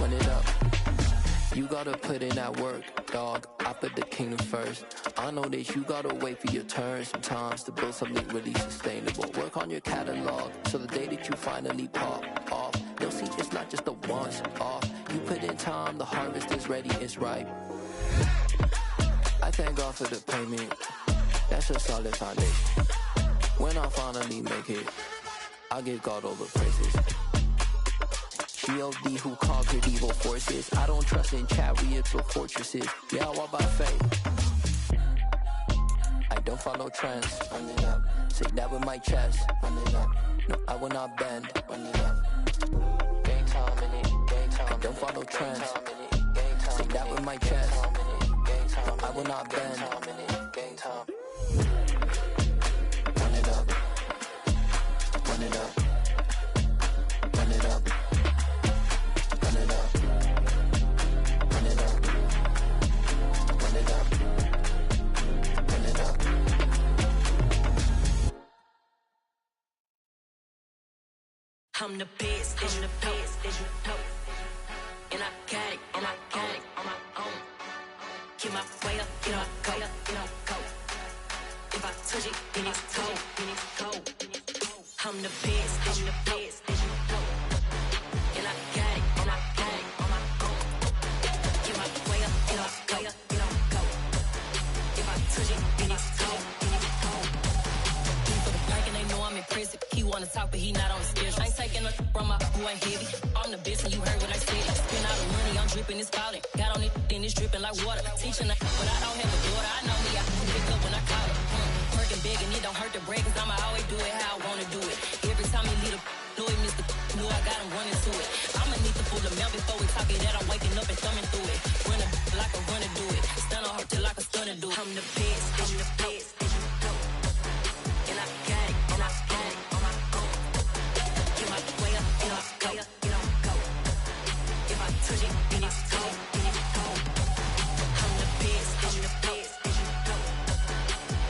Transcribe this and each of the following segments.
run it up. You gotta put in that work, dog. I put the kingdom first. I know that you gotta wait for your turn sometimes to build something really sustainable. Work on your catalog, so the day that you finally pop off, you'll see it's not just a once off. You put in time, the harvest is ready, it's ripe. I thank God for the payment. That's a solid foundation. When I finally make it, I give God all the praises. G.O.D. who conquered evil forces. I don't trust in chariots or fortresses. Yeah, I walk by faith. I don't follow trends. Run it up. Say that with my chest. Run it up. No, I will not bend. Run it up. Game time in it. Game time. I don't follow trends. Say that with my chest. No, I will not bend. Game time. Run it up. Run it up. Run it up. I'm the best, I'm the best, as you know. And I got it, and I got it on my own. Get my way up, get on go, get on go. If I touch it, then it's cold, then it's cold. I'm the best, I'm the best, as you know. And I got it, and I got it on my own. Get my way up, get on go, get on go. If I touch it, then it's cold, then it's cold. For the blank and they know I'm impressive. He wanna talk, but he not on the schedule. I ain't taking no from my who ain't heavy. I'm the best and you heard what I said. Spend all the money, I'm dripping, it's falling. Got on it, then it's dripping like water. Teaching but I don't have a daughter. I know me, I can pick up when I call it. Working big and it don't hurt to break, cause I'ma always do it how I wanna do it. Every time he lead a know he missed the knew I got him running to it. I'ma need to pull the mail before we talk it that I'm waking up and thumbing through it. Run a like a runner do it. Stun on her till like a stunner do it. I'm the best, I'm the best, as you know. And I got it, and I got it on my own. Get my way up, get on go, get on go. If I touch it, then it's cold, then it's cold. I'm the best, as you know.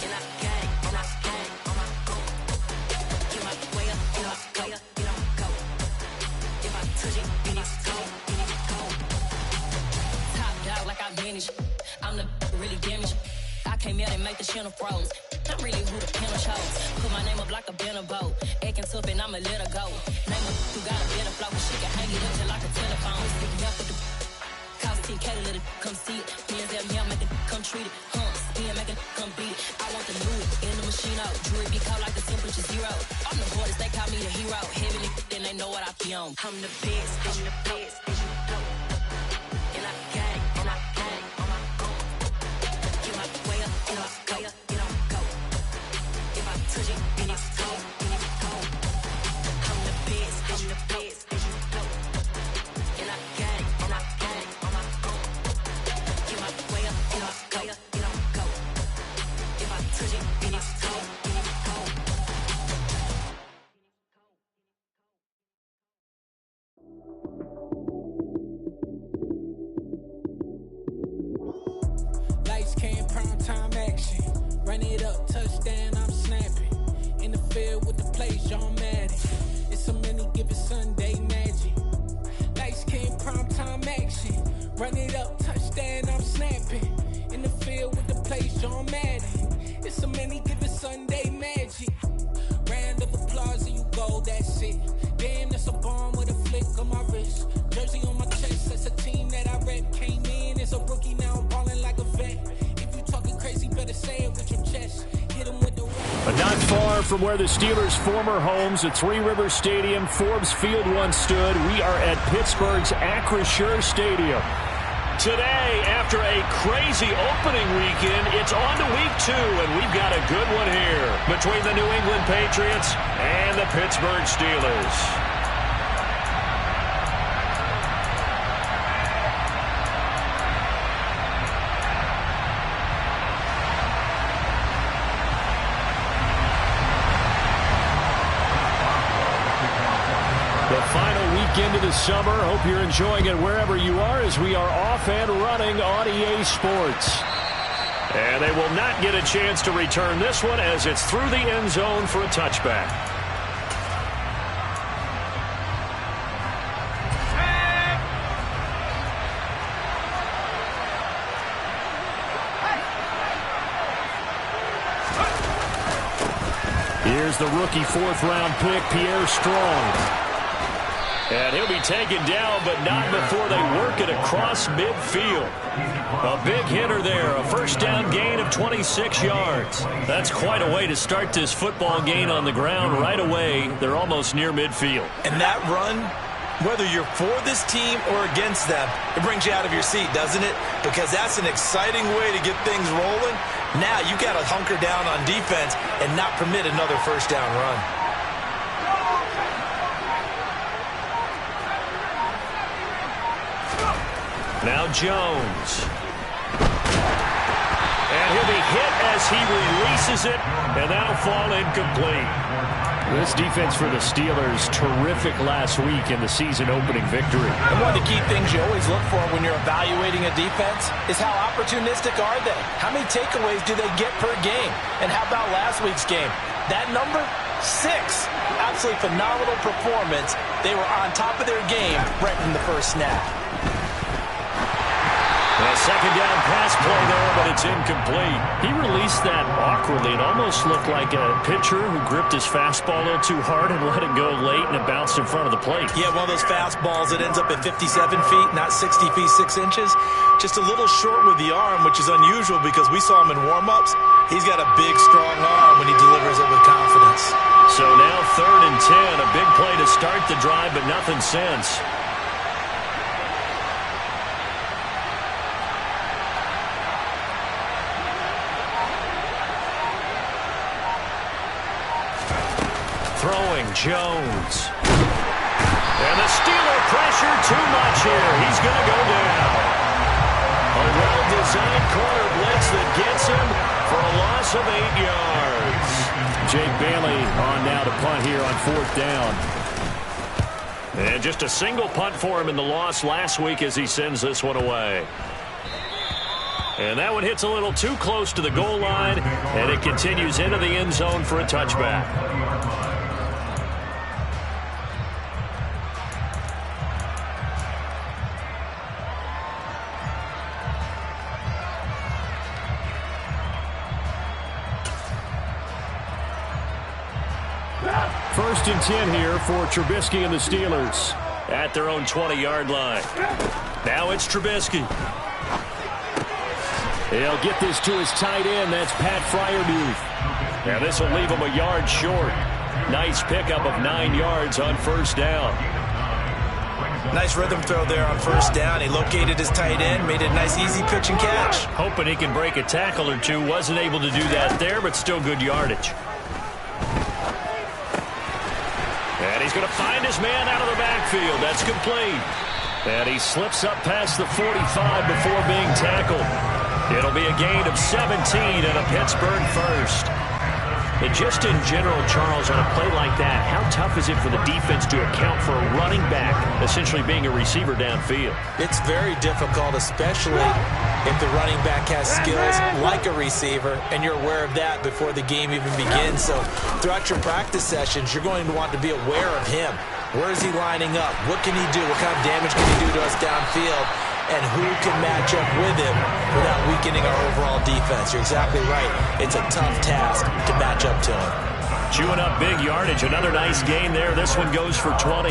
And I got it, and I got it on my own. Get my way up, get on go, get on go. If I touch it, then it's cold, then it's cold. Top dog like I manage. I'm the really damaged. I came out and make the channel froze. I'm really who the panel chose. Put my name up like a banner boat. Acting tough and I'ma let her go. Name her who got a better flow. She can hang it up till like a telephone. Stick up with the cost 10K to let it come see it. Hands out here, make it come treat it. Spin, make it come beat it. I want the new it in the machine out. Jewelry be caught like the temperature zero. I'm the hardest, they call me the hero. Heavenly, then they know what I be on. I'm the best, I'm the best, as you know. And I got it, and I got it on my own. Get my way up, get on go, get on go. If I touch it, then it's cold, then it's cold. I'm the best, as you know. And I got it, and I got it on my own. Get my way up, get on go, get on go. If I touch it, then it's cold, then it's cold. Lights came, prime time action. Run it up, touchdown, I'm snapping. In the field with the plays, John Madden. It's so many given Sunday magic. Lights came, prime time action. Run it up, touchdown, I'm snapping. In the field with the plays, John Madden. It's so many given Sunday magic. Round of applause and you go, that's it. Damn, that's a bomb with a flick on my wrist. Jersey on my chest, that's a team that I rep. Came in as a rookie, now I'm balling like a vet. If you talking crazy, better say it with your chest. Hit him with the But not far from where the Steelers' former homes at Three Rivers Stadium, Forbes Field once stood, we are at Pittsburgh's Acrisure Stadium. Today, after a crazy opening weekend, it's on to week 2, and we've got a good one here between the New England Patriots and the Pittsburgh Steelers. The final weekend of the summer. Hope you're enjoying it wherever you are as we are off and running on EA Sports. And they will not get a chance to return this one as it's through the end zone for a touchback. Here's the rookie fourth-round pick, Pierre Strong. And he'll be taken down, but not before they work it across midfield. A big hitter there, a first down gain of 26 yards. That's quite a way to start this football game on the ground right away. They're almost near midfield. And that run, whether you're for this team or against them, it brings you out of your seat, doesn't it? Because that's an exciting way to get things rolling. Now you got to hunker down on defense and not permit another first down run. Now Jones. And he'll be hit as he releases it, and that'll fall incomplete. This defense for the Steelers, terrific last week in the season-opening victory. And one of the key things you always look for when you're evaluating a defense is how opportunistic are they? How many takeaways do they get per game? And how about last week's game? That number? 6. Absolutely phenomenal performance. They were on top of their game right from the first snap. A second down pass play there, but it's incomplete. He released that awkwardly. It almost looked like a pitcher who gripped his fastball a little too hard and let it go late, and it bounced in front of the plate. Yeah, one of those fastballs that ends up at 57 feet, not 60 feet 6 inches. Just a little short with the arm, which is unusual because we saw him in warm-ups. He's got a big, strong arm when he delivers it with confidence. So now 3rd and 10, a big play to start the drive, but nothing since. Throwing Jones. And the Steeler pressure too much here. He's going to go down. A well-designed corner blitz that gets him for a loss of 8 yards. Jake Bailey on now to punt here on 4th down. And just a single punt for him in the loss last week as he sends this one away. And that one hits a little too close to the goal line, and it continues into the end zone for a touchback. First and 10 here for Trubisky and the Steelers at their own 20-yard line. Now it's Trubisky. He'll get this to his tight end. That's Pat Freiermuth. Now this will leave him a yard short. Nice pickup of 9 yards on first down. Nice rhythm throw there on first down. He located his tight end, made a nice easy pitch and catch. Hoping he can break a tackle or two. Wasn't able to do that there, but still good yardage. And he's going to find his man out of the backfield. That's complete. And he slips up past the 45 before being tackled. It'll be a gain of 17 and a Pittsburgh first. And just in general, Charles, on a play like that, how tough is it for the defense to account for a running back essentially being a receiver downfield? It's very difficult, especially if the running back has skills like a receiver, and you're aware of that before the game even begins. So throughout your practice sessions, you're going to want to be aware of him. Where is he lining up? What can he do? What kind of damage can he do to us downfield? And who can match up with him without weakening our overall defense? You're exactly right. It's a tough task to match up to him. Chewing up big yardage. Another nice gain there. This one goes for 20.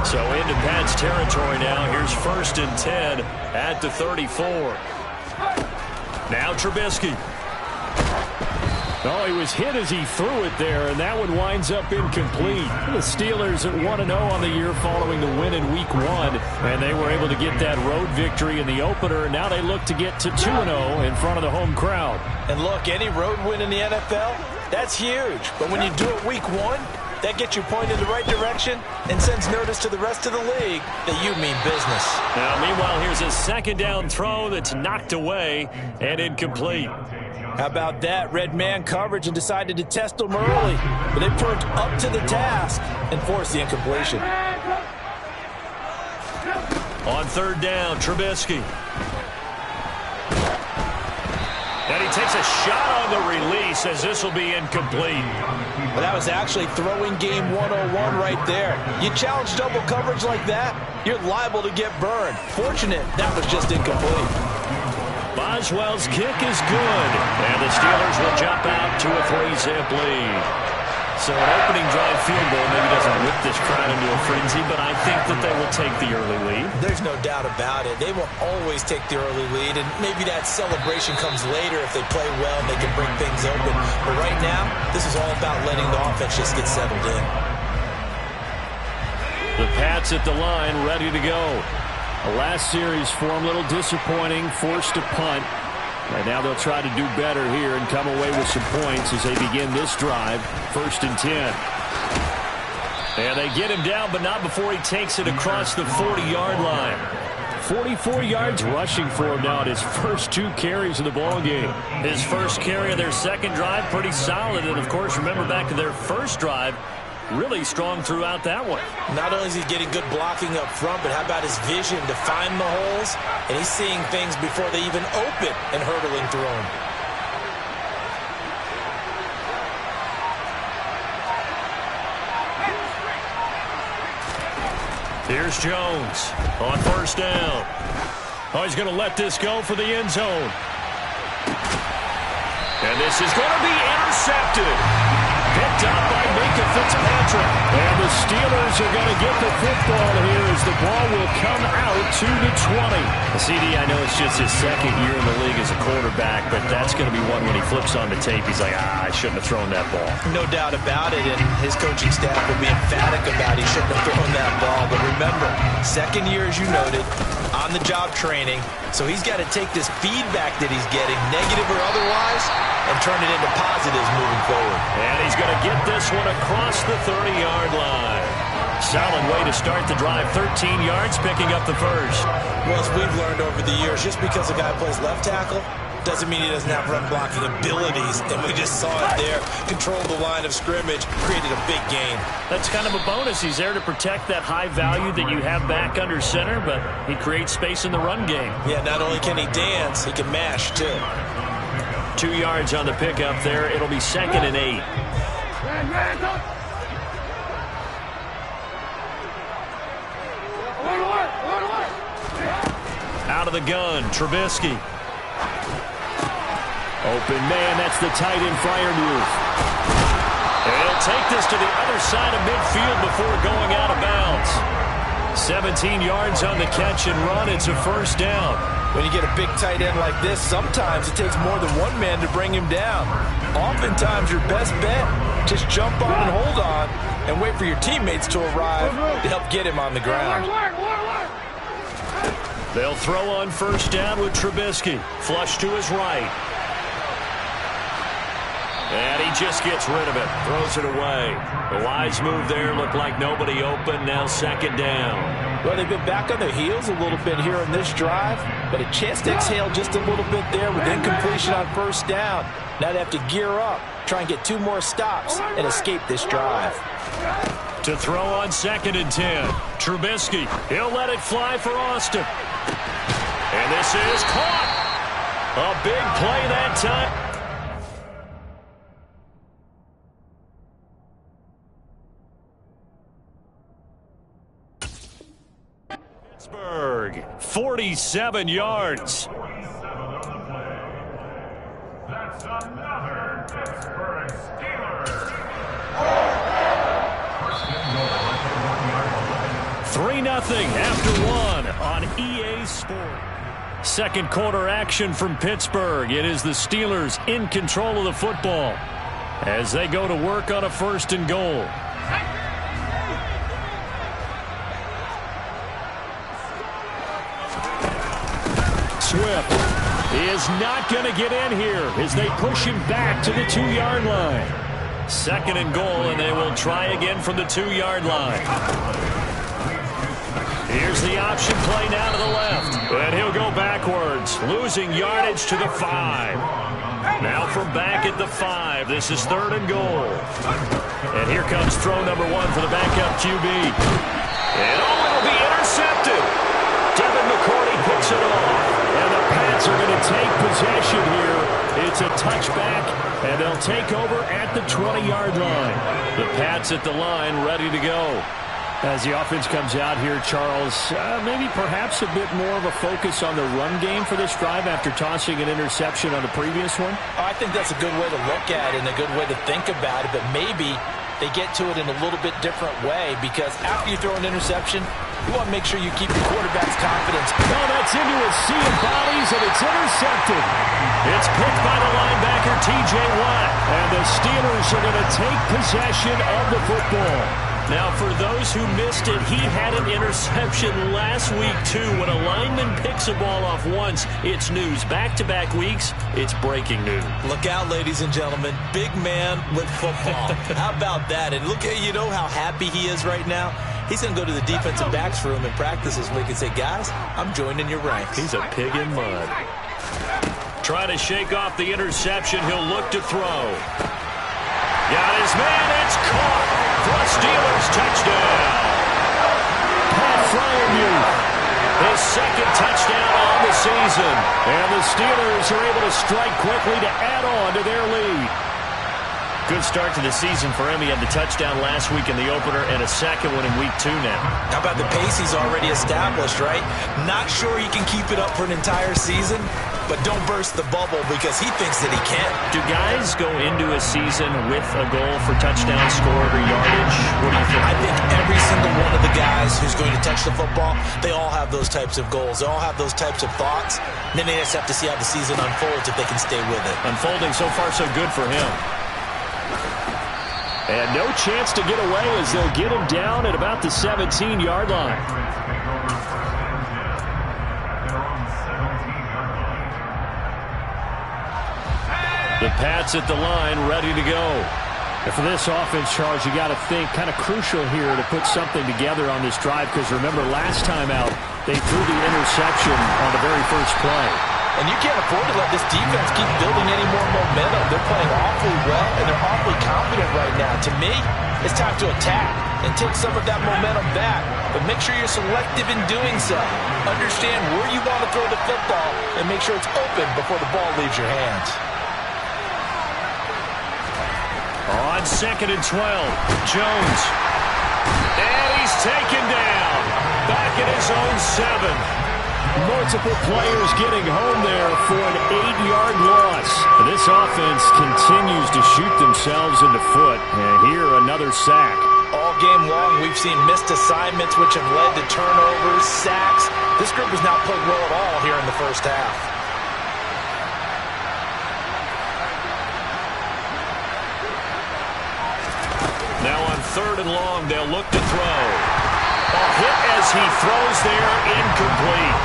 So into Pat's territory now. Here's 1st and 10 at the 34. Now Trubisky. Oh, he was hit as he threw it there, and that one winds up incomplete. The Steelers at 1-0 on the year following the win in Week 1, and they were able to get that road victory in the opener, and now they look to get to 2-0 in front of the home crowd. And look, any road win in the NFL, that's huge. But when you do it Week 1, that gets you pointed in the right direction and sends notice to the rest of the league that you mean business. Now, meanwhile, here's a second down throw that's knocked away and incomplete. How about that? Red man coverage and decided to test them early. But they perked up to the task and forced the incompletion. On 3rd down, Trubisky. And he takes a shot on the release as this will be incomplete. Well, that was actually throwing game 101 right there. You challenge double coverage like that, you're liable to get burned. Fortunate that was just incomplete. Boswell's kick is good, and the Steelers will jump out to a 3-zip lead. So an opening drive field goal maybe doesn't whip this crowd into a frenzy, but I think that they will take the early lead. There's no doubt about it. They will always take the early lead, and maybe that celebration comes later if they play well and they can break things open. But right now, this is all about letting the offense just get settled in. The Pats at the line, ready to go. The last series for them, a little disappointing, forced to punt. And now they'll try to do better here and come away with some points as they begin this drive, 1st and 10. And they get him down, but not before he takes it across the 40-yard line. 44 yards rushing for him now at his first 2 carries of the ball game. His first carry of their second drive, pretty solid. And, of course, remember back to their first drive, really strong throughout that one. Not only is he getting good blocking up front, but how about his vision to find the holes? And he's seeing things before they even open and hurdling through them. Here's Jones on 1st down. Oh, he's going to let this go for the end zone. And this is going to be intercepted. Picked up by Minka Fitzpatrick. And the Steelers are going to get the football here as the ball will come out to the 20. CD, I know it's just his second year in the league as a quarterback, but that's going to be one when he flips on the tape. He's like, I shouldn't have thrown that ball. No doubt about it, and his coaching staff will be emphatic about he shouldn't have thrown that ball. But remember, second year, as you noted, on-the-job training, so he's got to take this feedback that he's getting, negative or otherwise, and turn it into positives moving forward. And he's going to get this one across the 30-yard line. Solid way to start the drive. 13 yards, picking up the first. Well, as we've learned over the years, just because a guy plays left tackle doesn't mean he doesn't have run blocking abilities. And we just saw it there. Controlled the line of scrimmage, created a big gain. That's kind of a bonus. He's there to protect that high value that you have back under center, but he creates space in the run game. Yeah, not only can he dance, he can mash, too. 2 yards on the pickup there. It'll be 2nd and 8. Out of the gun, Trubisky. Open man, that's the tight end flyer move. And he'll take this to the other side of midfield before going out of bounds. 17 yards on the catch and run. It's a 1st down. When you get a big tight end like this, sometimes it takes more than one man to bring him down. Oftentimes, your best bet, just jump on and hold on and wait for your teammates to arrive to help get him on the ground. They'll throw on 1st down with Trubisky. Flush to his right. And he just gets rid of it. Throws it away. The wise move there. Looked like nobody open. Now 2nd down. Well, they've been back on their heels a little bit here in this drive, but a chance to exhale just a little bit there with incompletion on 1st down. Now they have to gear up, try and get 2 more stops, and escape this drive. To throw on 2nd and 10. Trubisky. He'll let it fly for Austin. And this is caught. A big play that time. Pittsburgh, 47 yards. That's another Pittsburgh Steelers. 3-0 after 1 on EA Sport. Second quarter action from Pittsburgh. It is the Steelers in control of the football as they go to work on a 1st and goal. Swift is not going to get in here as they push him back to the 2-yard line. 2nd and goal, and they will try again from the 2-yard line. Here's the option play now to the left. And he'll go backwards, losing yardage to the 5. Now from back at the 5. This is 3rd and goal. And here comes throw number 1 for the backup QB. And it'll be intercepted. Devin McCourty picks it off. And the Pats are going to take possession here. It's a touchback, and they'll take over at the 20-yard line. The Pats at the line, ready to go. As the offense comes out here, Charles, maybe perhaps a bit more of a focus on the run game for this drive after tossing an interception on the previous one? I think that's a good way to look at it and a good way to think about it, but maybe they get to it in a little bit different way, because after you throw an interception, you want to make sure you keep your quarterback's confidence. Oh, that's into a sea of bodies, and it's intercepted. It's picked by the linebacker, T.J. Watt, and the Steelers are going to take possession of the football. Now, for those who missed it, he had an interception last week, too. When a lineman picks a ball off once, it's news. Back-to-back weeks, it's breaking news. Look out, ladies and gentlemen. Big man with football. How about that? And look at, you know how happy he is right now? He's going to go to the defensive backs room and practice this week and say, guys, I'm joining your ranks. He's a pig in mud. Trying to shake off the interception. He'll look to throw. Got his man. It's caught. For a Steelers touchdown. Pat Fryermuth, his second touchdown on the season. And the Steelers are able to strike quickly to add on to their lead. Good start to the season for him. He had the touchdown last week in the opener and a second one in week 2 now. How about the pace he's already established, right? Not sure he can keep it up for an entire season, but don't burst the bubble because he thinks that he can. Do guys go into a season with a goal for touchdown scored or yardage? What do you think? I think every single one of the guys who's going to touch the football, they all have those types of goals. They all have those types of thoughts. And then they just have to see how the season unfolds if they can stay with it. Unfolding so far so good for him. And no chance to get away as they'll get him down at about the 17-yard line. The Pats at the line, ready to go. And for this offense, Charles, you got to think kind of crucial here to put something together on this drive, because remember last time out, they threw the interception on the very first play. And you can't afford to let this defense keep building any more momentum. They're playing awfully well, and they're awfully confident right now. To me, it's time to attack and take some of that momentum back. But make sure you're selective in doing so. Understand where you want to throw the football and make sure it's open before the ball leaves your hands. On 2nd and 12, Jones. And he's taken down. Back at his own 7. Multiple players getting home there for an 8-yard loss. This offense continues to shoot themselves in the foot. And here, another sack. All game long, we've seen missed assignments, which have led to turnovers, sacks. This group has not played well at all here in the first half. Now on 3rd and long, they'll look to throw. A hit as he throws there, incomplete.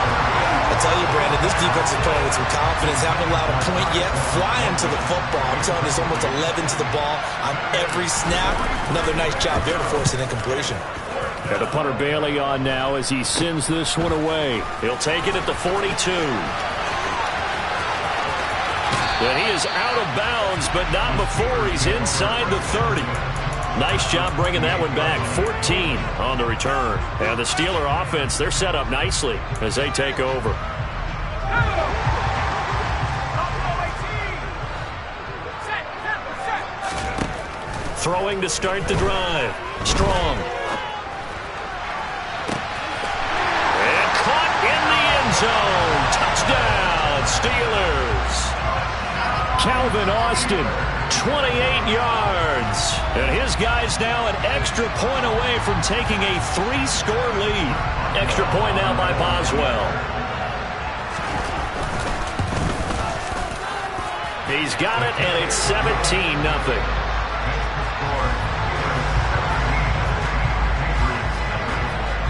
I tell you, Brandon, this defense is playing with some confidence. Haven't allowed a point yet. Flying to the football. I'm telling you, it's almost 11 to the ball on every snap. Another nice job there to force an incompletion. Got the punter Bailey on now as he sends this one away. He'll take it at the 42. And he is out of bounds, but not before he's inside the 30. Nice job bringing that one back. 14 on the return. And the Steeler offense, they're set up nicely as they take over. Throwing to start the drive. Strong. And caught in the end zone. Touchdown, Steelers. Calvin Austin, 28 yards. And his guys now an extra point away from taking a 3-score lead. Extra point now by Boswell. He's got it, and it's 17-0.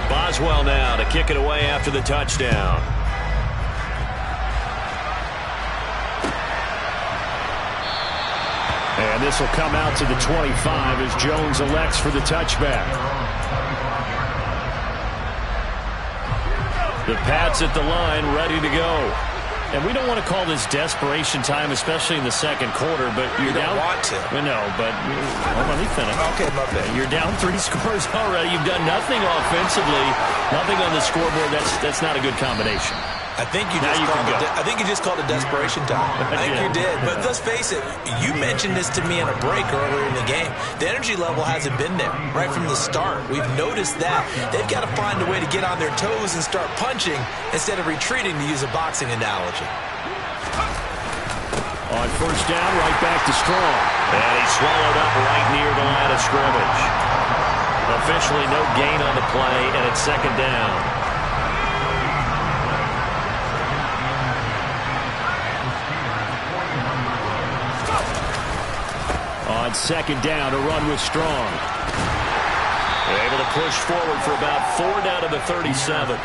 Boswell now to kick it away after the touchdown. And this will come out to the 25 as Jones elects for the touchback. The Pats at the line, ready to go. And we don't want to call this desperation time, especially in the second quarter, but you're down. You don't want to. No, but let me finish. Okay, my bad. You're down 3 scores already. You've done nothing offensively, nothing on the scoreboard. That's not a good combination. I think you just called it desperation time. I think you did. But let's face it, you mentioned this to me in a break earlier in the game. The energy level hasn't been there right from the start. We've noticed that. They've got to find a way to get on their toes and start punching instead of retreating, to use a boxing analogy. On first down, right back to Strong. And he's swallowed up right near the line of scrimmage. Officially no gain on the play, and it's second down. On second down, a run with Strong. They're able to push forward for about 4 down to the 37.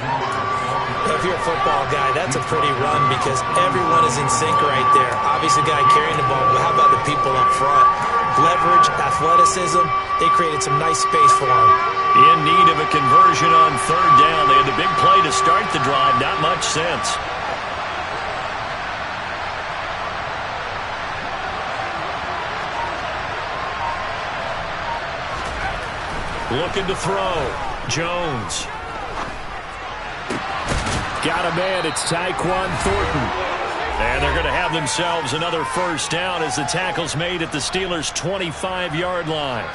If you're a football guy, that's a pretty run because everyone is in sync right there. Obviously, the guy carrying the ball, but how about the people up front? Leverage, athleticism, they created some nice space for him. In need of a conversion on third down. They had the big play to start the drive, not much sense. Looking to throw. Jones. Got a man. It's Tyquan Thornton. And they're going to have themselves another first down as the tackle's made at the Steelers' 25-yard line.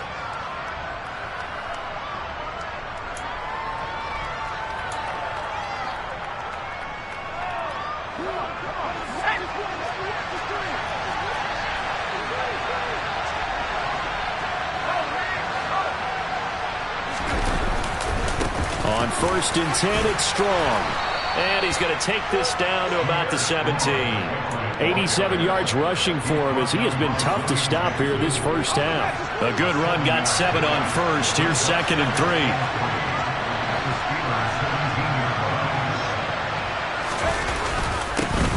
On 1st and 10, it's Strong. And he's going to take this down to about the 17. 87 yards rushing for him as he has been tough to stop here this first half. A good run, got 7 on first. Here's 2nd and 3.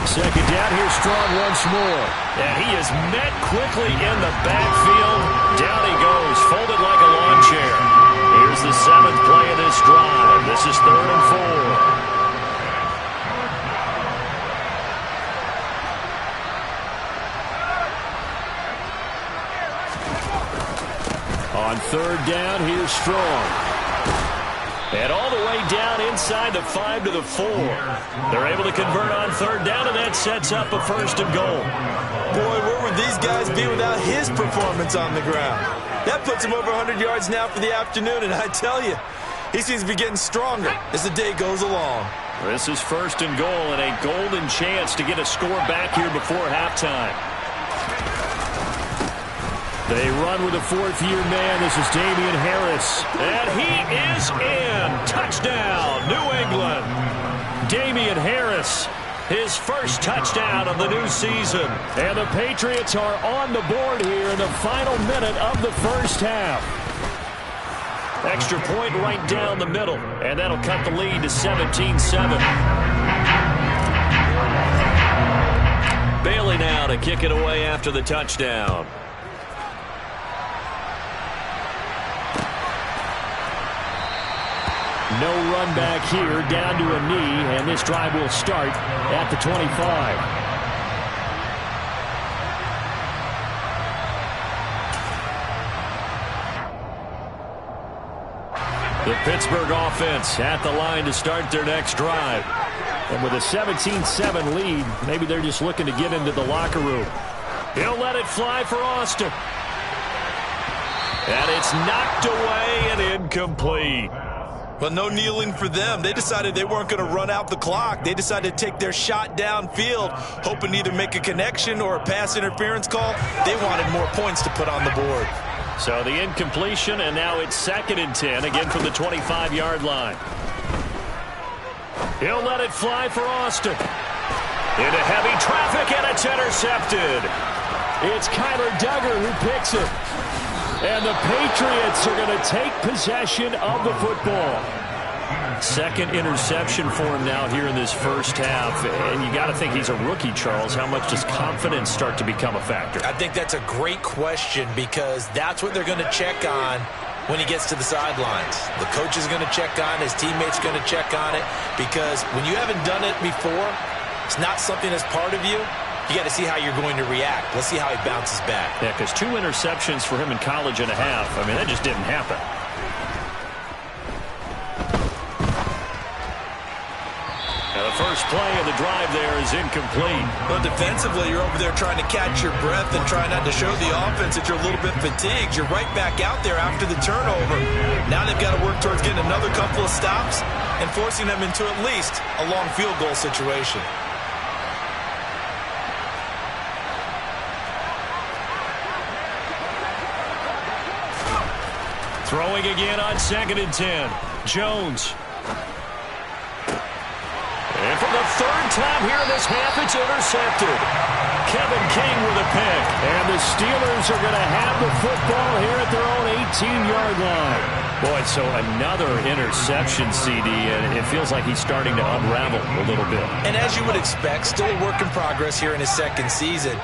Second down, here's Strong once more. And he is met quickly in the backfield. Down he goes, folded like a lawn chair. Here's the 7th play of this drive. This is 3rd and 4. On 3rd down, here's Strong. And all the way down inside the 5 to the 4. They're able to convert on 3rd down, and that sets up a 1st and goal. Boy, where would these guys be without his performance on the ground? That puts him over 100 yards now for the afternoon, and I tell you, he seems to be getting stronger as the day goes along. This is 1st and goal and a golden chance to get a score back here before halftime. They run with a 4th-year man. This is Damian Harris. And he is in. Touchdown, New England. Damian Harris, his first touchdown of the new season. And the Patriots are on the board here in the final minute of the first half. Extra point right down the middle. And that'll cut the lead to 17-7. Bailey now to kick it away after the touchdown. No run back here, down to a knee, and this drive will start at the 25. The Pittsburgh offense at the line to start their next drive. And with a 17-7 lead, maybe they're just looking to get into the locker room. He'll let it fly for Austin. And it's knocked away and incomplete. Well, no kneeling for them. They decided they weren't going to run out the clock. They decided to take their shot downfield, hoping to either make a connection or a pass interference call. They wanted more points to put on the board. So the incompletion, and now it's 2nd and 10, again from the 25-yard line. He'll let it fly for Austin. Into heavy traffic, and it's intercepted. It's Kyler Duggar who picks it. And the Patriots are going to take possession of the football. 2nd interception for him now here in this first half. And you got to think he's a rookie, Charles. How much does confidence start to become a factor? I think that's a great question because that's what they're going to check on when he gets to the sidelines. The coach is going to check on it. His teammates going to check on it because when you haven't done it before, it's not something that's part of you. You got to see how you're going to react. Let's see how he bounces back. Yeah, because 2 interceptions for him in college and a half. I mean, that just didn't happen. Now the first play of the drive there is incomplete. Well, defensively, you're over there trying to catch your breath and try not to show the offense that you're a little bit fatigued. You're right back out there after the turnover. Now they've got to work towards getting another couple of stops and forcing them into at least a long field goal situation. Throwing again on 2nd and 10. Jones. And for the 3rd time here in this half, it's intercepted. Kevin King with a pick. And the Steelers are going to have the football here at their own 18-yard line. Boy, so another interception, CD, and it feels like he's starting to unravel a little bit. And as you would expect, still a work in progress here in his 2nd season.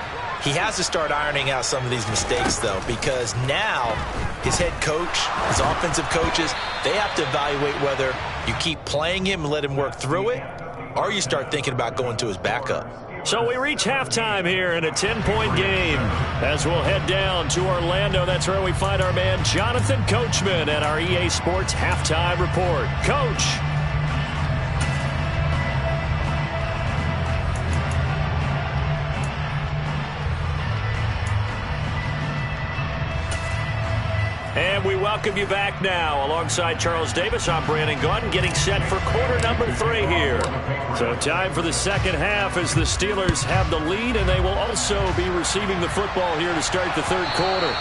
He has to start ironing out some of these mistakes, though, because now his head coach, his offensive coaches, they have to evaluate whether you keep playing him and let him work through it, or you start thinking about going to his backup. So we reach halftime here in a 10-point game. As we'll head down to Orlando, that's where we find our man Jonathan Coachman at our EA Sports Halftime Report. Coach. And we welcome you back now. Alongside Charles Davis, I'm Brandon Gunn, getting set for quarter number 3 here. So time for the second half as the Steelers have the lead, and they will also be receiving the football here to start the 3rd quarter.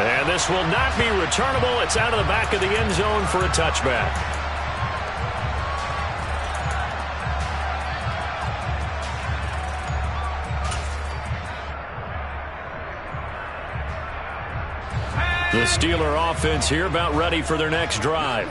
And this will not be returnable. It's out of the back of the end zone for a touchback. The Steeler offense here about ready for their next drive.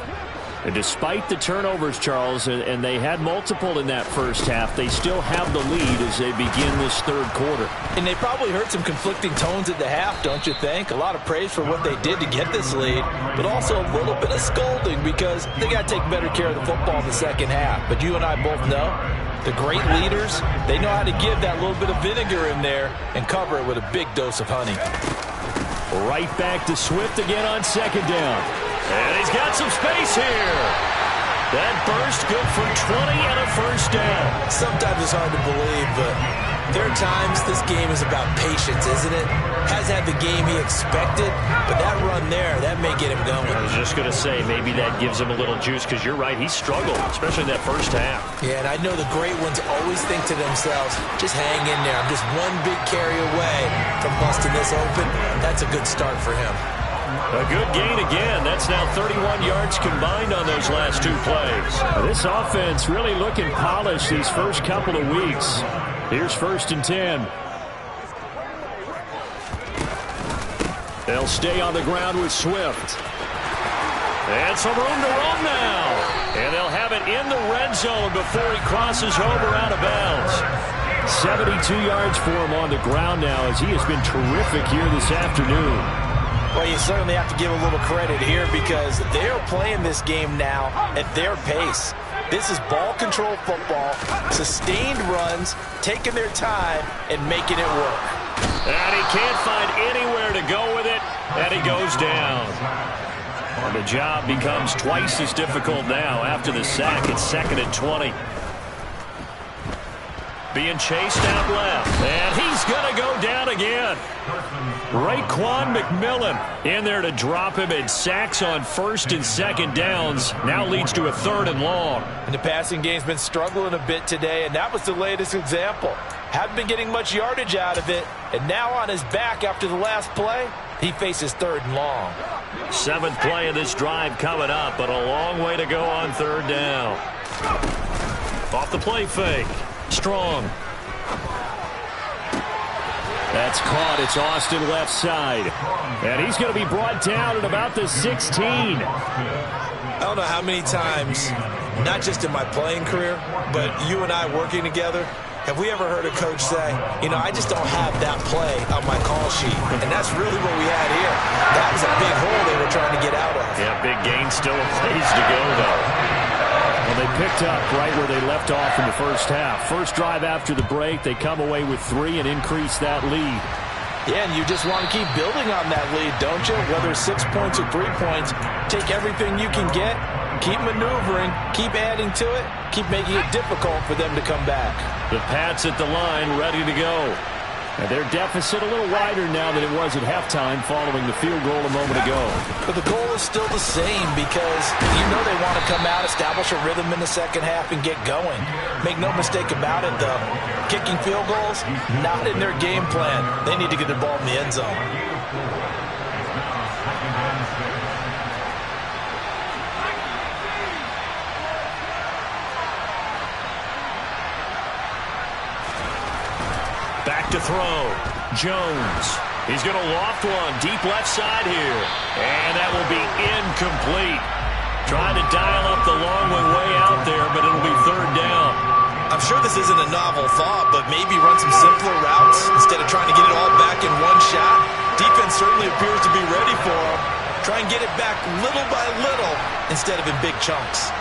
And despite the turnovers, Charles, and they had multiple in that first half, they still have the lead as they begin this 3rd quarter. And they probably heard some conflicting tones at the half, don't you think? A lot of praise for what they did to get this lead, but also a little bit of scolding because they got to take better care of the football in the 2nd half. But you and I both know the great leaders, they know how to give that little bit of vinegar in there and cover it with a big dose of honey. Right back to Swift again on 2nd down. And he's got some space here. That burst good for 20 and a first down. Sometimes it's hard to believe, but there are times this game is about patience, isn't it? Has had the game he expected, but that run there, that may get him going. I was just going to say, maybe that gives him a little juice because you're right, he struggled, especially in that first half. Yeah, and I know the great ones always think to themselves, just hang in there. I'm just one big carry away from busting this open. That's a good start for him. A good gain again. That's now 31 yards combined on those last 2 plays. This offense really looking polished these first couple of weeks. Here's 1st and 10. They'll stay on the ground with Swift. And some room to run now. And they'll have it in the red zone before he crosses over out of bounds. 72 yards for him on the ground now as he has been terrific here this afternoon. Well, you certainly have to give a little credit here because they're playing this game now at their pace. This is ball control football, sustained runs, taking their time, and making it work. And he can't find anywhere to go with it, and he goes down. And the job becomes twice as difficult now after the sack. It's 2nd and 20. Being chased out left, and he's going to go down again. Raekwon McMillan in there to drop him, and sacks on 1st and 2nd downs now leads to a 3rd and long. And the passing game's been struggling a bit today, and that was the latest example. Haven't been getting much yardage out of it, and now on his back after the last play, he faces 3rd and long. 7th play of this drive coming up, but a long way to go on 3rd down. Off the play fake. Strong. That's caught. It's Austin left side. And he's going to be brought down at about the 16. I don't know how many times, not just in my playing career, but you and I working together, have we ever heard a coach say, you know, I just don't have that play on my call sheet. And that's really what we had here. That was a big hole they were trying to get out of. Yeah, big gain, still a ways to go, though. Well, they picked up right where they left off in the first half. First drive after the break, they come away with 3 and increase that lead. Yeah, and you just want to keep building on that lead, don't you? Whether it's 6 points or 3 points, take everything you can get, keep maneuvering, keep adding to it, keep making it difficult for them to come back. The Pats at the line, ready to go. And their deficit a little wider now than it was at halftime following the field goal a moment ago. But the goal is still the same because you know they want to come out, establish a rhythm in the second half, and get going. Make no mistake about it, though. Kicking field goals, not in their game plan. They need to get the ball in the end zone. back to throw. Jones. He's going to loft one deep left side here. And that will be incomplete. Trying to dial up the long way out there, but it'll be third down. I'm sure this isn't a novel thought, but maybe run some simpler routes instead of trying to get it all back in one shot. Defense certainly appears to be ready for him. Try and get it back little by little instead of in big chunks.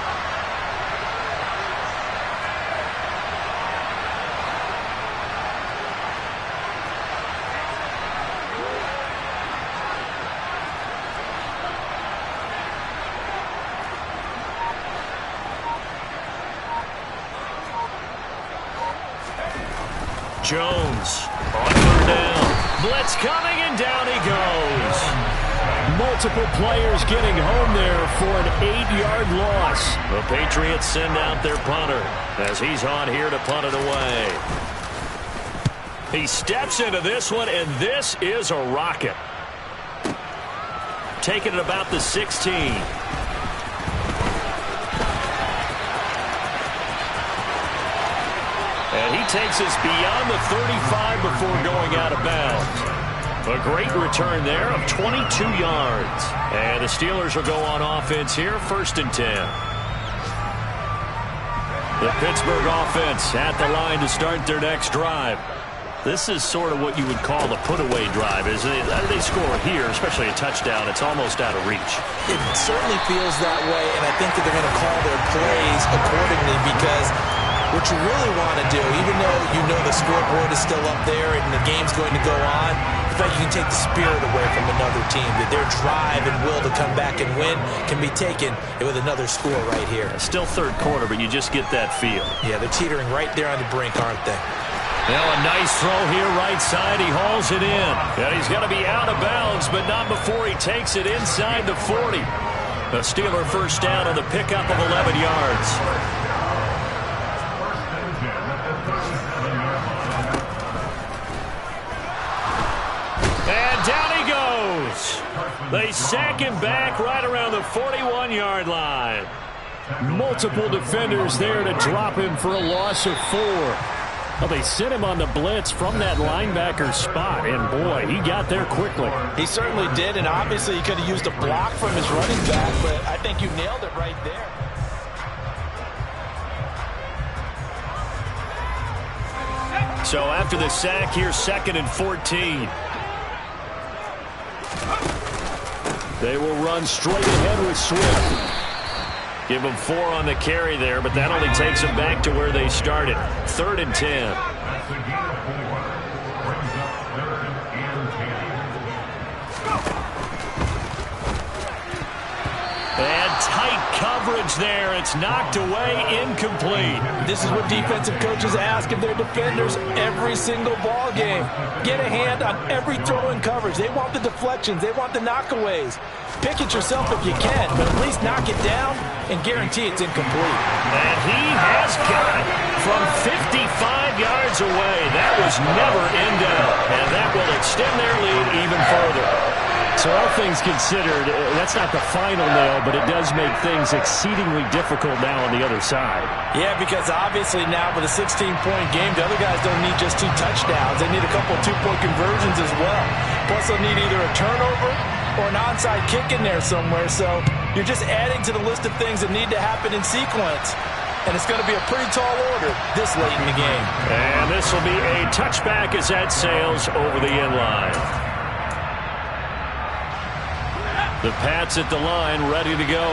Jones on third down. Blitz coming, and down he goes. Multiple players getting home there for an 8-yard loss. The Patriots send out their punter as he's on here to punt it away. He steps into this one, and this is a rocket. Taking it about the 16. And he takes us beyond the 35 before going out of bounds. A great return there of 22 yards. And the Steelers will go on offense here, 1st and 10. The Pittsburgh offense at the line to start their next drive. This is sort of what you would call the put-away drive, isn't it? They score here, especially a touchdown. It's almost out of reach. It certainly feels that way, and I think that they're going to call their plays accordingly because what you really want to do, even though you know the scoreboard is still up there and the game's going to go on, in fact, you can take the spirit away from another team, that their drive and will to come back and win can be taken with another score right here. Still third quarter, but you just get that feel. Yeah, they're teetering right there on the brink, aren't they? Now a nice throw here right side. He hauls it in. And he's going to be out of bounds, but not before he takes it inside the 40. A Steeler first down on the pickup of 11 yards. And down he goes. They sack him back right around the 41-yard line. Multiple defenders there to drop him for a loss of 4. Well, they sent him on the blitz from that linebacker spot, and boy, he got there quickly. He certainly did, and obviously he could have used a block from his running back, but I think you nailed it right there. So after the sack, here's 2nd and 14. They will run straight ahead with Swift. Give them 4 on the carry there, but that only takes them back to where they started. 3rd and 10. That's a gain of 4. Brings up 3rd and 10. And tight coverage there. It's knocked away, incomplete. This is what defensive coaches ask of their defenders every single ball game. Get a hand on every throw in coverage. They want the deflections. They want the knockaways. Pick it yourself if you can, but at least knock it down and guarantee it's incomplete. And he has got it from 55 yards away. That was never in doubt, and that will extend their lead even further. So all things considered, that's not the final nail, but it does make things exceedingly difficult now on the other side. Yeah, because obviously now with a 16-point game, the other guys don't need just 2 touchdowns. They need a couple of 2-point conversions as well. Plus they'll need either a turnover or an onside kick in there somewhere. So you're just adding to the list of things that need to happen in sequence. And it's going to be a pretty tall order this late in the game. And this will be a touchback as that sails over the end line. The Pats at the line, ready to go.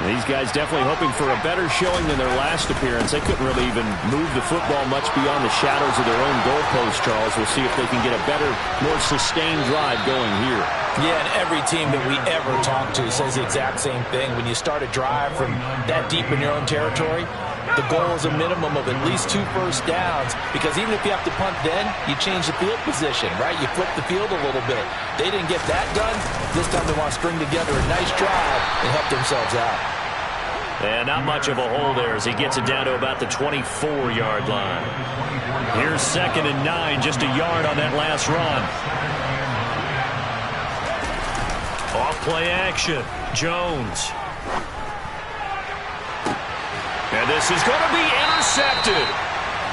These guys definitely hoping for a better showing than their last appearance. They couldn't really even move the football much beyond the shadows of their own goalpost, Charles. We'll see if they can get a better, more sustained drive going here. Yeah, and every team that we ever talk to says the exact same thing. When you start a drive from that deep in your own territory, the goal is a minimum of at least 2 first downs, because even if you have to punt then, you change the field position, right? You flip the field a little bit. They didn't get that done. This time they want to string together a nice drive and help themselves out. And not much of a hole there as he gets it down to about the 24-yard line. Here's 2nd and 9, just a yard on that last run. Off play action, Jones. And this is going to be intercepted.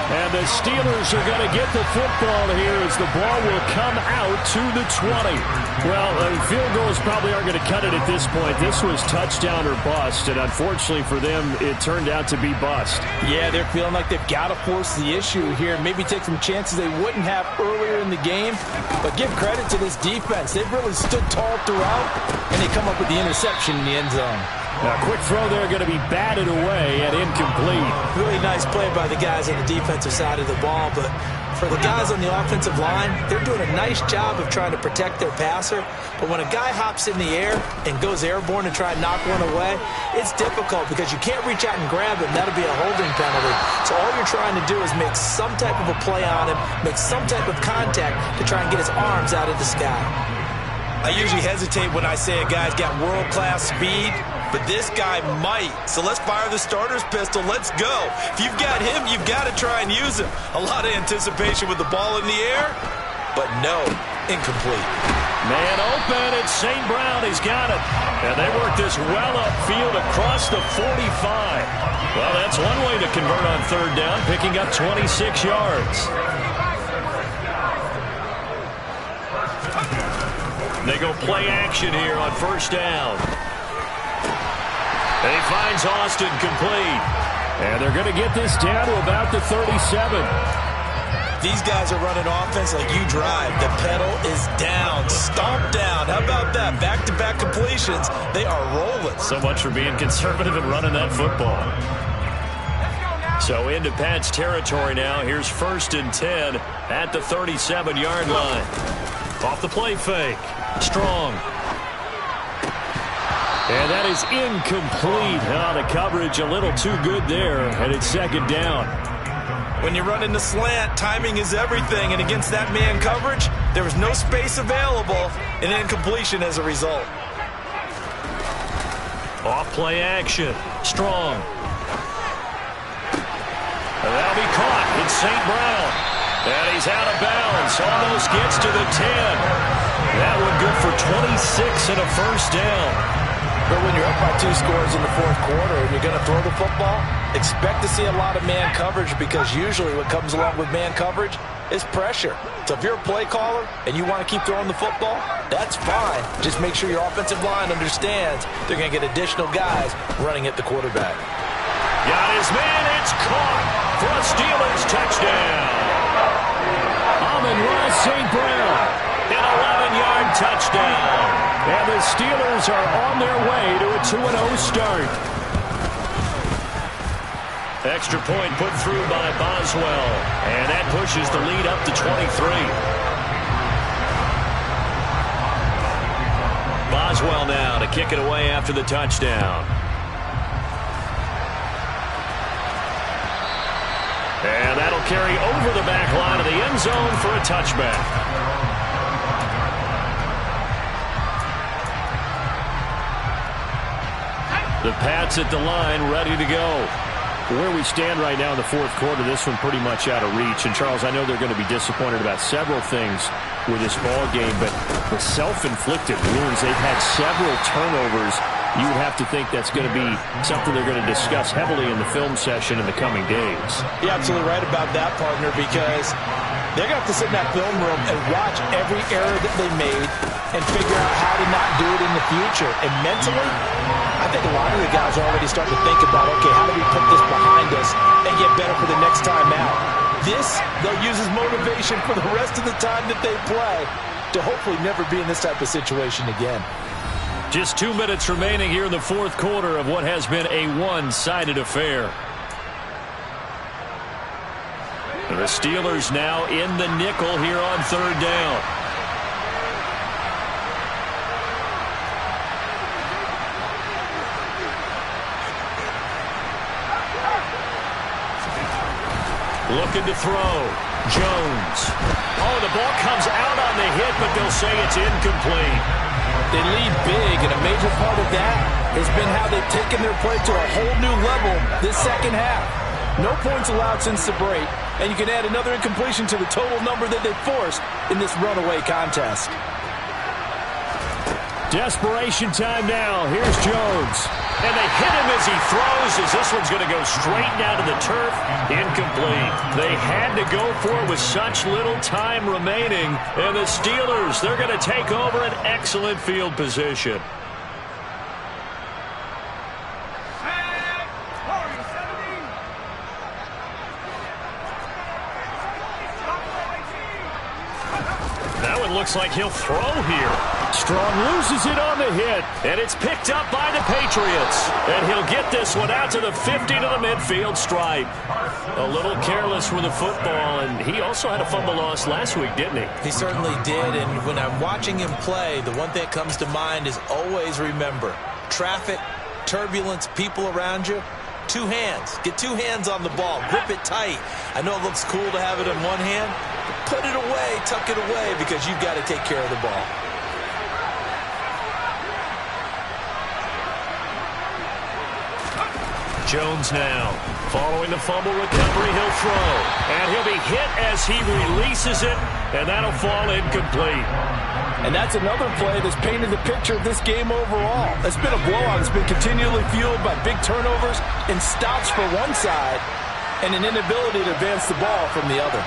And the Steelers are going to get the football here as the ball will come out to the 20. Well, field goals probably aren't going to cut it at this point. This was touchdown or bust, and unfortunately for them, it turned out to be bust. Yeah, they're feeling like they've got to force the issue here. Maybe take some chances they wouldn't have earlier in the game. But give credit to this defense. They've really stood tall throughout, and they come up with the interception in the end zone. A quick throw there going to be batted away and incomplete. Really nice play by the guys on the defensive side of the ball, but for the guys on the offensive line, they're doing a nice job of trying to protect their passer. But when a guy hops in the air and goes airborne to try and knock one away, it's difficult because you can't reach out and grab him. That'll be a holding penalty. So all you're trying to do is make some type of a play on him, make some type of contact to try and get his arms out of the sky. I usually hesitate when I say a guy's got world-class speed, but this guy might. So let's fire the starter's pistol. Let's go. If you've got him, you've got to try and use him. A lot of anticipation with the ball in the air, but no, incomplete. Man open, it's St. Brown. He's got it. And they work this well upfield across the 45. Well, that's one way to convert on third down, picking up 26 yards. They go play action here on first down. And he finds Austin complete. And they're going to get this down to about the 37. These guys are running offense like you drive. The pedal is down, stomp down. How about that? Back-to-back completions. They are rolling. So much for being conservative and running that football. So into Pat's territory now. Here's 1st and 10 at the 37-yard line. Off the play fake. Strong. And that is incomplete. The coverage a little too good there, and it's 2nd down. When you run in the slant, timing is everything, and against that man coverage, there was no space available, and incompletion as a result. Off play action. Strong. And that'll be caught. It's St. Brown. And he's out of bounds. Almost gets to the 10. That one good for 26 and a first down. But when you're up by 2 scores in the 4th quarter and you're going to throw the football, expect to see a lot of man coverage because usually what comes along with man coverage is pressure. So if you're a play caller and you want to keep throwing the football, that's fine. Just make sure your offensive line understands they're going to get additional guys running at the quarterback. Got his man. It's caught for a Steelers touchdown. Amon-Ra St. Brown. An 11-yard touchdown. And the Steelers are on their way to a 2-0 start. Extra point put through by Boswell. And that pushes the lead up to 23. Boswell now to kick it away after the touchdown. And that'll carry over the back line of the end zone for a touchback. The Pats at the line, ready to go. Where we stand right now in the 4th quarter, this one pretty much out of reach. And, Charles, I know they're going to be disappointed about several things with this ball game, but the self-inflicted wounds, they've had several turnovers. You would have to think that's going to be something they're going to discuss heavily in the film session in the coming days. You're absolutely right about that, partner, because they're going to have to sit in that film room and watch every error that they made and figure out how to not do it in the future. And mentally, I think a lot of the guys are already starting to think about, okay, how do we put this behind us and get better for the next time out? This, they'll use as motivation for the rest of the time that they play to hopefully never be in this type of situation again. Just 2 minutes remaining here in the 4th quarter of what has been a one-sided affair. The Steelers now in the nickel here on 3rd down. Looking to throw. Jones. Oh, the ball comes out on the hit, but they'll say it's incomplete. They lead big, and a major part of that has been how they've taken their play to a whole new level this 2nd half. No points allowed since the break, and you can add another incompletion to the total number that they've forced in this runaway contest. Desperation time now. Here's Jones. and they hit him as he throws, as this one's going to go straight down to the turf. Incomplete. They had to go for it with such little time remaining, and the Steelers, they're going to take over an excellent field position. That one looks like he'll throw here. Strong loses it on the hit, and it's picked up by the Patriots. And he'll get this one out to the 50 to the midfield stripe. A little careless with the football, and he also had a fumble loss last week, didn't he? He certainly did, and when I'm watching him play, the one thing that comes to mind is always remember, traffic, turbulence, people around you, two hands. Get two hands on the ball. Grip it tight. I know it looks cool to have it in one hand. Put it away, tuck it away, because you've got to take care of the ball. Jones now. Following the fumble recovery, he'll throw. And he'll be hit as he releases it, and that'll fall incomplete. And that's another play that's painted the picture of this game overall. It's been a blowout. It's been continually fueled by big turnovers and stops for one side and an inability to advance the ball from the other.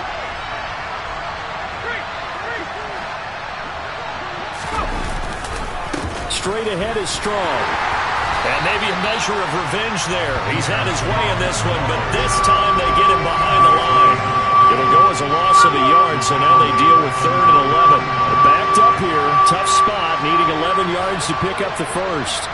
Straight ahead is Strong. And maybe a measure of revenge there. He's had his way in this one, but this time they get him behind the line. It'll go as a loss of a yard, so now they deal with 3rd and 11. They're backed up here. Tough spot, needing 11 yards to pick up the first.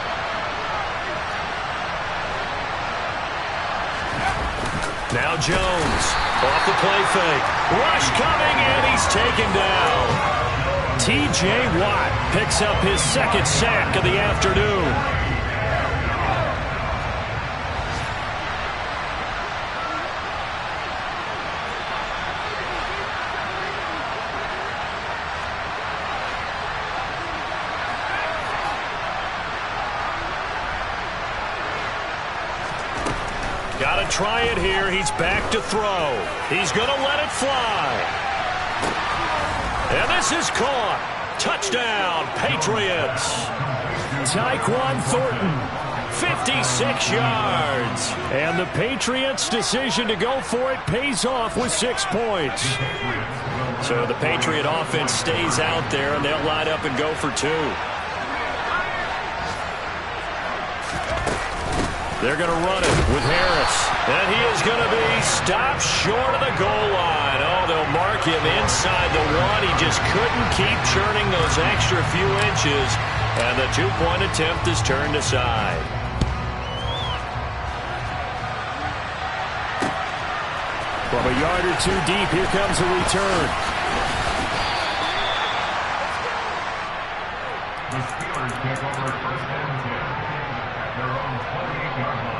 Now Jones. Off the play fake. Rush coming, and he's taken down. T.J. Watt picks up his second sack of the afternoon. Got to try it here. He's back to throw. He's going to let it fly. And this is caught. Touchdown, Patriots. Tyquan Thornton, 56 yards. And the Patriots' decision to go for it pays off with 6 points. So the Patriot offense stays out there, and they'll line up and go for 2. They're going to run it with Harris. And he is going to be stopped short of the goal line. Oh, they'll mark him inside the 1. He just couldn't keep churning those extra few inches. And the 2-point attempt is turned aside. From a yard or 2 deep, here comes a return. The Steelers take over 1st and 10 at their own 28-yard line.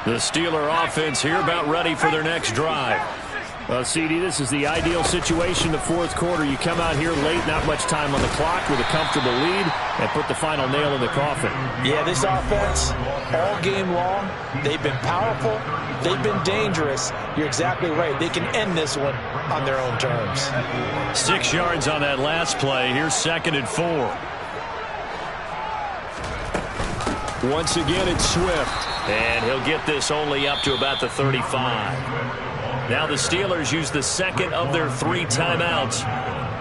The Steeler offense here about ready for their next drive. CD, this is the ideal situation, the 4th quarter. You come out here late, not much time on the clock with a comfortable lead, and put the final nail in the coffin. Yeah, this offense, all game long, they've been powerful, they've been dangerous. You're exactly right. They can end this one on their own terms. 6 yards on that last play. Here's 2nd and 4. Once again, it's Swift. And he'll get this only up to about the 35. Now the Steelers use the 2nd of their 3 timeouts.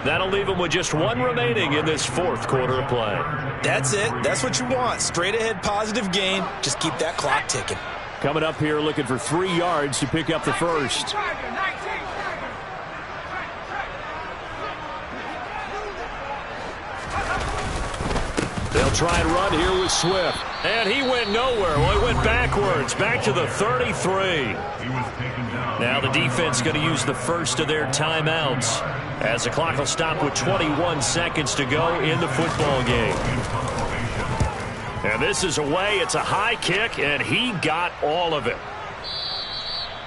That'll leave them with just 1 remaining in this 4th quarter of play. That's it. That's what you want. Straight ahead positive gain. Just keep that clock ticking. Coming up here looking for 3 yards to pick up the first. They'll try and run here with Swift. And he went nowhere. Well, he went backwards, back to the 33. Now the defense going to use the first of their timeouts as the clock will stop with 21 seconds to go in the football game. And this is away. It's a high kick, and he got all of it.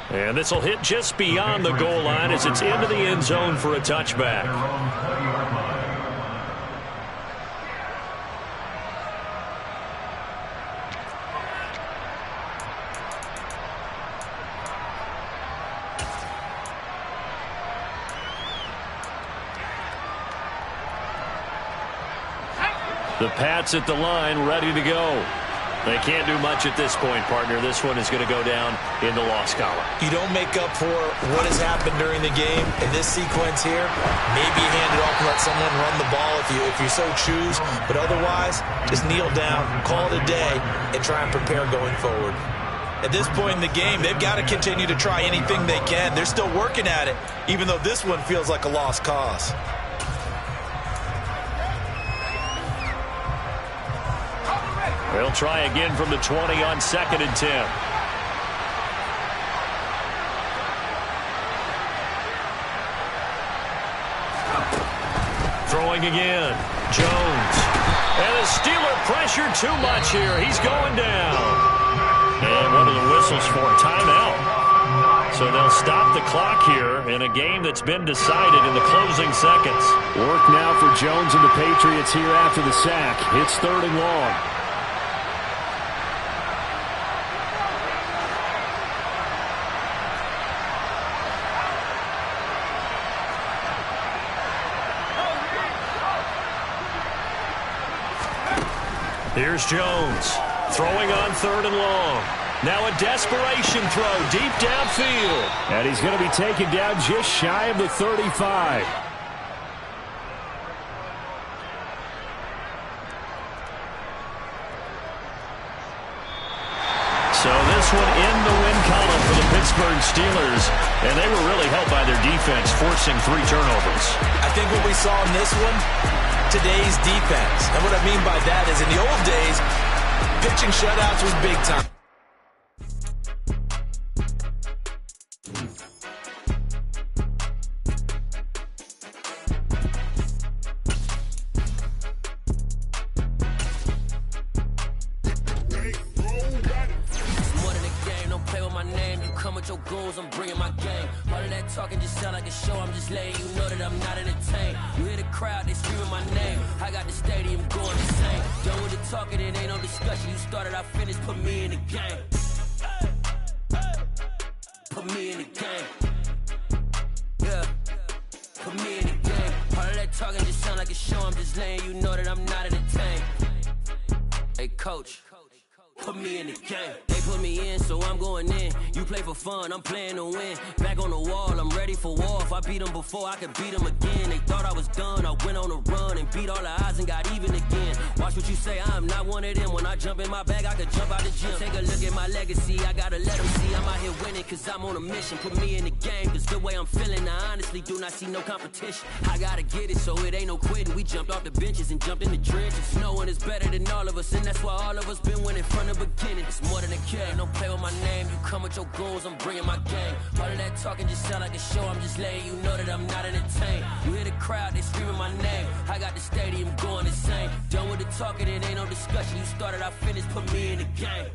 And this will hit just beyond the goal line as it's into the end zone for a touchback. The Pats at the line, ready to go. They can't do much at this point, partner. This one is going to go down in the loss column. You don't make up for what has happened during the game. In this sequence here, maybe you hand it off and let someone run the ball if you so choose. But otherwise, just kneel down, call it a day, and try and prepare going forward. At this point in the game, they've got to continue to try anything they can. They're still working at it, even though this one feels like a lost cause. They'll try again from the 20 on 2nd and 10. Throwing again. Jones. And the Steeler pressure too much here. He's going down. And one of the whistles for a timeout. So they'll stop the clock here in a game that's been decided in the closing seconds. Work now for Jones and the Patriots here after the sack. It's 3rd and long. Here's Jones, throwing on 3rd and long. Now a desperation throw deep downfield. And he's going to be taken down just shy of the 35. So this one in the win column for the Pittsburgh Steelers. And they were really helped by their defense, forcing 3 turnovers. I think what we saw in this one, today's defense. And what I mean by that is in the old days, pitching shutouts was big time. I'm bringing my game. All of that talking just sound like a show. I'm just letting you know that I'm not entertained. You hear the crowd, they screaming my name. I got the stadium going insane. Done with the talking, it ain't no discussion. You started, I finished, put me in the game. Put me in the game. Yeah. Put me in the game. All of that talking just sound like a show. I'm just letting you know that I'm not entertained. Hey, coach. Put me in the game. They put me in, so I'm going in. You play for fun, I'm playing to win. Back on the wall, I'm ready for war. If I beat them before, I could beat them again. They thought I was done, I went on a run and beat all the odds and got even again. Watch what you say, I'm not one of them. When I jump in my bag, I could jump out the gym. Take a look at my legacy, I gotta let them see I'm out here winning, cause I'm on a mission. Put me in the game, cause the way I'm feeling, I honestly do not see no competition. I gotta get it, so it ain't no quitting. We jumped off the benches and jumped in the trenches. No one is better than all of us, and that's why all of us been winning from the beginning. It's more than a game, don't play with my name. You come with your goons, I'm bringing my game. All of that talking just sound like a show. I'm just letting you know that I'm not entertained. You hear the crowd, they screaming my name. I got the stadium going insane. Done with the talking, it ain't no discussion. You started, I finished, put me in the game.